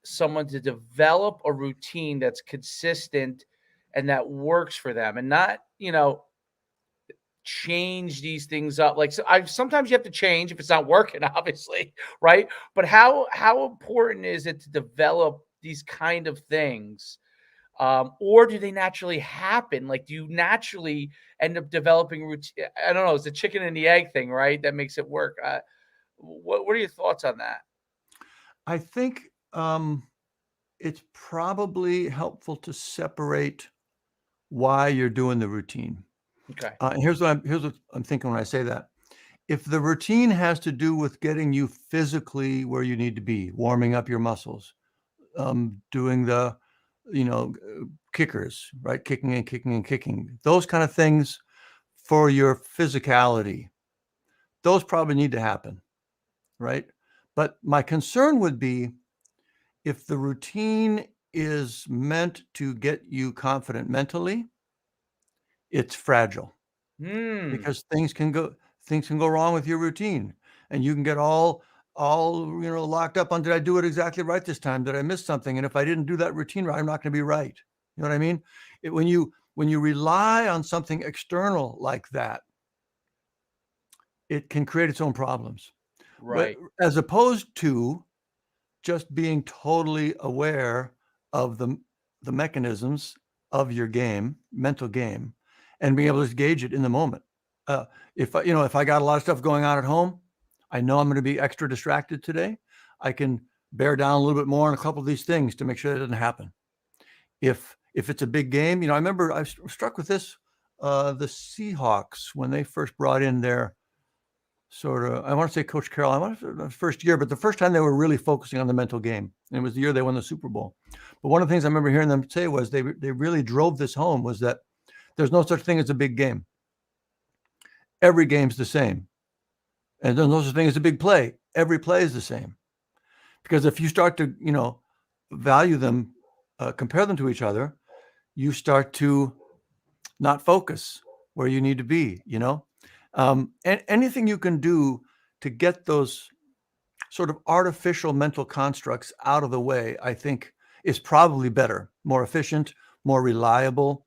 someone to develop a routine that's consistent and that works for them, and not, change these things up? Like, so sometimes you have to change if it's not working, obviously, right? But how important is it to develop these kind of things, or do they naturally happen? Like, do you naturally end up developing routine? I don't know. It's the chicken and the egg thing, right? That makes it work. What are your thoughts on that? I think it's probably helpful to separate why you're doing the routine. Okay. Here's what I'm thinking when I say that. If the routine has to do with getting you physically where you need to be, warming up your muscles, doing the, kickers, right? Kicking and kicking and kicking, those kind of things for your physicality, those probably need to happen, right? But my concern would be if the routine is meant to get you confident mentally, it's fragile. Because things can go wrong with your routine, and you can get all locked up on, did I do it exactly right this time? Did I miss something? And if I didn't do that routine right, I'm not going to be right. You know what I mean? When you rely on something external like that, it can create its own problems. Right. But as opposed to just being totally aware of the mechanisms of your mental game, and being able to gauge it in the moment. If I got a lot of stuff going on at home, I know I'm going to be extra distracted today. I can bear down a little bit more on a couple of these things to make sure that doesn't happen. If it's a big game, I remember I was struck with this, the Seahawks, when they first brought in their I want to say Coach Carroll, I want to say the first year, but the first time they were really focusing on the mental game. And it was the year they won the Super Bowl. But one of the things I remember hearing them say was they really drove this home, was that there's no such thing as a big game. Every game's the same. And there's no such thing as a big play. Every play is the same. Because if you start to, value them, compare them to each other, you start to not focus where you need to be, and anything you can do to get those sort of artificial mental constructs out of the way, I think is probably better, more efficient, more reliable.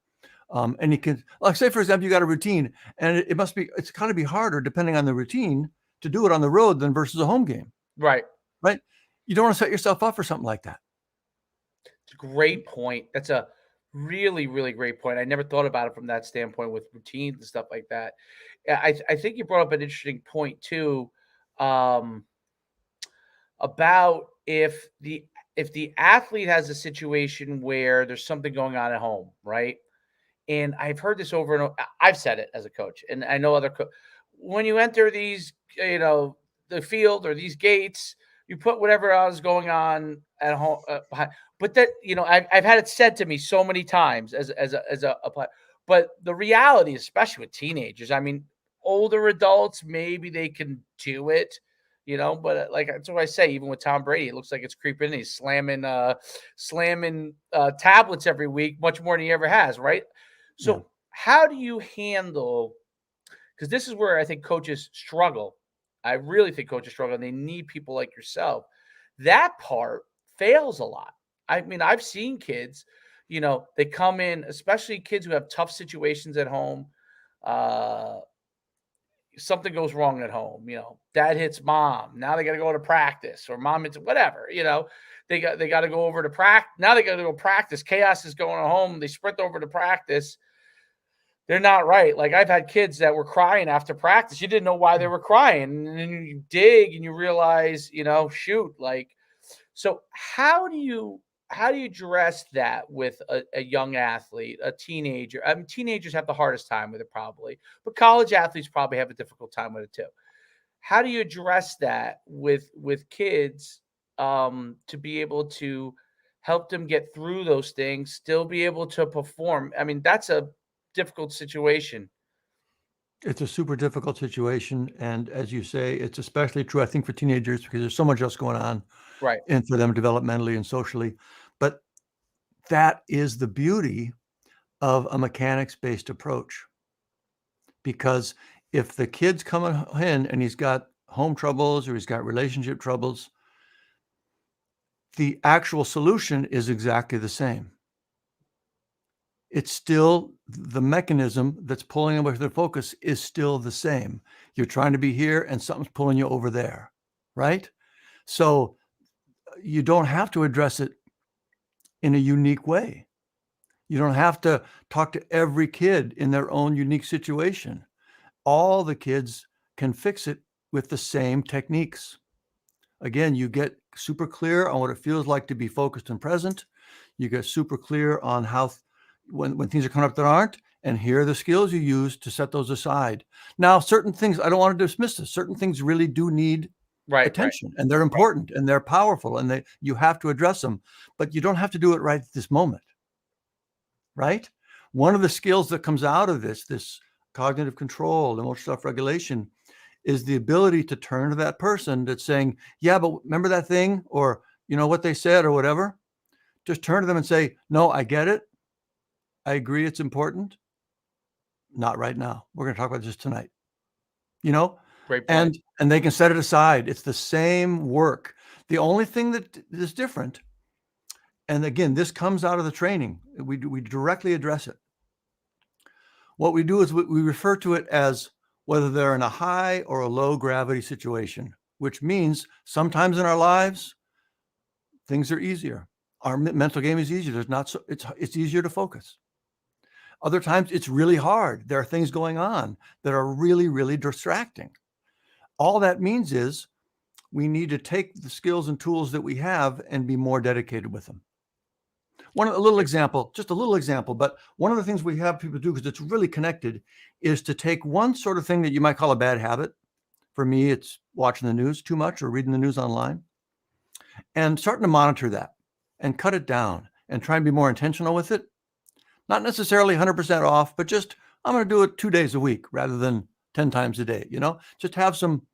And you can, like, say, for example, you got a routine, and it's kind of be harder depending on the routine to do it on the road than versus a home game. Right. Right. You don't want to set yourself up for something like that. It's a great point. That's a really, really great point. I never thought about it from that standpoint with routines and stuff like that. I think you brought up an interesting point too, about if the athlete has a situation where there's something going on at home, right? And I've heard this over and over. I've said it as a coach, and I know other when you enter these, the field or these gates, you put whatever else is going on at home behind. But that, I've had it said to me so many times as a player. But the reality, especially with teenagers, I mean, older adults, maybe they can do it, but like that's what I say, even with Tom Brady, it looks like it's creeping in. He's slamming tablets every week, much more than he ever has, right? So how do you handle, because this is where I think coaches struggle. I really think coaches struggle, and they need people like yourself. That part fails a lot. I mean, I've seen kids, they come in, especially kids who have tough situations at home. Something goes wrong at home, dad hits mom. Now they got to go to practice, or mom hits whatever, they got to go over to practice. Now they got to go practice. Chaos is going home. They sprint over to practice. They're not right. Like, I've had kids that were crying after practice. You didn't know why they were crying. And then you dig and you realize, shoot, like, so how do you address that with a young athlete, a teenager? I mean, teenagers have the hardest time with it probably, but college athletes probably have a difficult time with it too. How do you address that with kids, to be able to help them get through those things, still be able to perform? I mean, that's a difficult situation. It's a super difficult situation. And as you say, it's especially true, I think, for teenagers, because there's so much else going on, Right. and for them developmentally and socially. But that is the beauty of a mechanics-based approach. Because if the kid's coming in and he's got home troubles or he's got relationship troubles, the actual solution is exactly the same. It's still the mechanism that's pulling away from the focus is still the same. You're trying to be here and something's pulling you over there, right? So you don't have to address it in a unique way. You don't have to talk to every kid in their own unique situation. All the kids can fix it with the same techniques. Again, you get super clear on what it feels like to be focused and present. You get super clear on how when things are coming up that aren't, and here are the skills you use to set those aside. Now, certain things, I don't want to dismiss this. Certain things really do need attention, and they're important, and they're powerful, and you have to address them, but you don't have to do it right at this moment, right? One of the skills that comes out of this cognitive control, emotional self-regulation, is the ability to turn to that person that's saying, yeah, but remember that thing, or what they said, or whatever. Just turn to them and say, no, I get it. I agree it's important. Not right now. We're going to talk about this tonight. Great point. And they can set it aside. It's the same work. The only thing that is different, and again, this comes out of the training, we directly address it. What we do is we refer to it as whether they're in a high or a low gravity situation, which means sometimes in our lives, things are easier. Our mental game is easier. It's easier to focus. Other times it's really hard. There are things going on that are really, really distracting. All that means is we need to take the skills and tools that we have and be more dedicated with them. Just a little example, but one of the things we have people do, because it's really connected, is to take one sort of thing that you might call a bad habit, For me, it's watching the news too much or reading the news online, and starting to monitor that and cut it down and try and be more intentional with it. Not necessarily 100% off, but just I'm going to do it 2 days a week rather than 10 times a day, just have some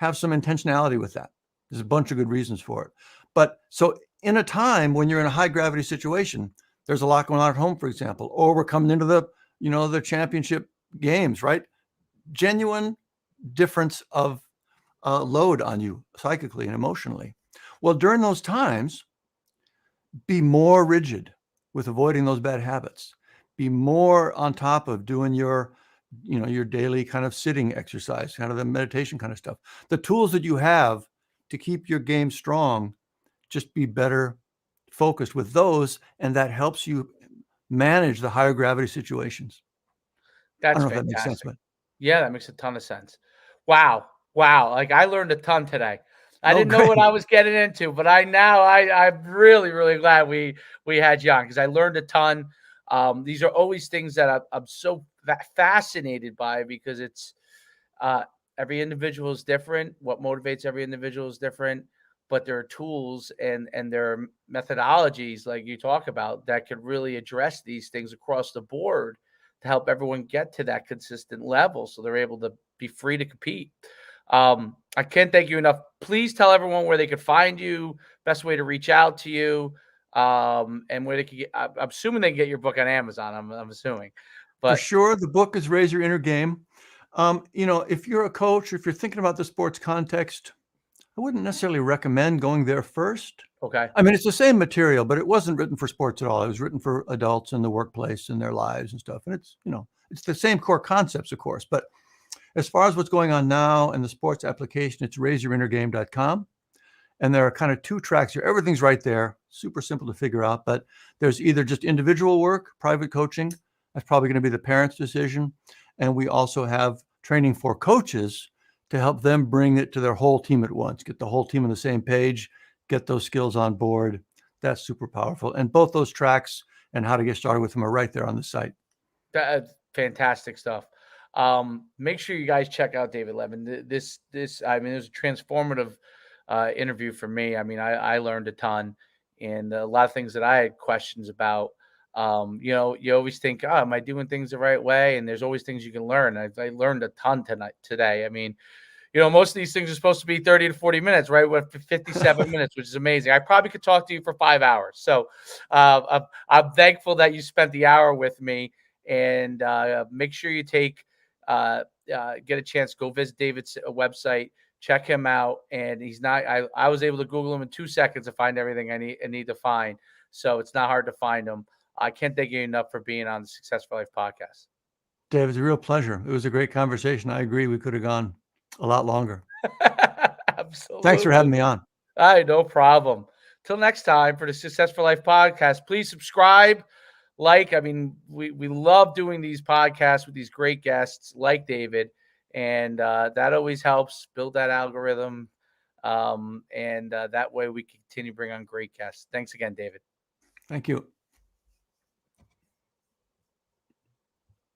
intentionality with that. There's a bunch of good reasons for it. But so in a time when you're in a high gravity situation, there's a lot going on at home, for example, or we're coming into the championship games, right? Genuine difference of load on you psychically and emotionally. Well, during those times, be more rigid with avoiding those bad habits. Be more on top of doing your daily kind of sitting exercise, kind of the meditation kind of stuff. The tools that you have to keep your game strong, just be better focused with those, and that helps you manage the higher gravity situations. I That's don't know if that makes sense, fantastic. but Yeah, that makes a ton of sense. Wow. Wow. Like I learned a ton today. I oh, didn't know what great. I was getting into, but I'm really, really glad we had you on because I learned a ton. These are always things that I'm so fascinated by because it's uh, every individual is different. What motivates every individual is different, but there are tools and there are methodologies like you talk about that could really address these things across the board to help everyone get to that consistent level so they're able to be free to compete. I can't thank you enough. Please tell everyone where they could find you, best way to reach out to you, and where they can get. I'm assuming they can get your book on Amazon. I'm assuming, For but sure, the book is Raise Your Inner Game. If you're a coach, or if you're thinking about the sports context, I wouldn't necessarily recommend going there first. okay. I mean, it's the same material, but it wasn't written for sports at all. It was written for adults in the workplace and their lives and stuff. And it's the same core concepts, of course. But as far as what's going on now and the sports application, it's raiseyourinnergame.com. And there are kind of 2 tracks here. Everything's right there, super simple to figure out. But there's either just individual work, private coaching. That's probably going to be the parent's decision. And we also have training for coaches to help them bring it to their whole team at once, get the whole team on the same page, get those skills on board. That's super powerful. And both those tracks and how to get started with them are right there on the site. That's fantastic stuff. Make sure you guys check out David Levin. This, I mean, it was a transformative interview for me. I mean, I learned a ton and a lot of things that I had questions about. You always think, oh, am I doing things the right way? And there's always things you can learn. I learned a ton today. I mean, most of these things are supposed to be 30 to 40 minutes, right? With 57 minutes, which is amazing. I probably could talk to you for 5 hours. So I'm thankful that you spent the hour with me. And make sure you get a chance, go visit David's website, check him out. And I was able to Google him in 2 seconds to find everything I need to find. So it's not hard to find him. I can't thank you enough for being on the Success for Life podcast. Dave, it's a real pleasure. It was a great conversation. I agree. We could have gone a lot longer. Thanks for having Absolutely. me on. All right, no problem. Till next time for the Success for Life podcast, please subscribe, like. I mean, we love doing these podcasts with these great guests like David, and that always helps build that algorithm. And that way we can continue to bring on great guests. Thanks again, David. Thank you.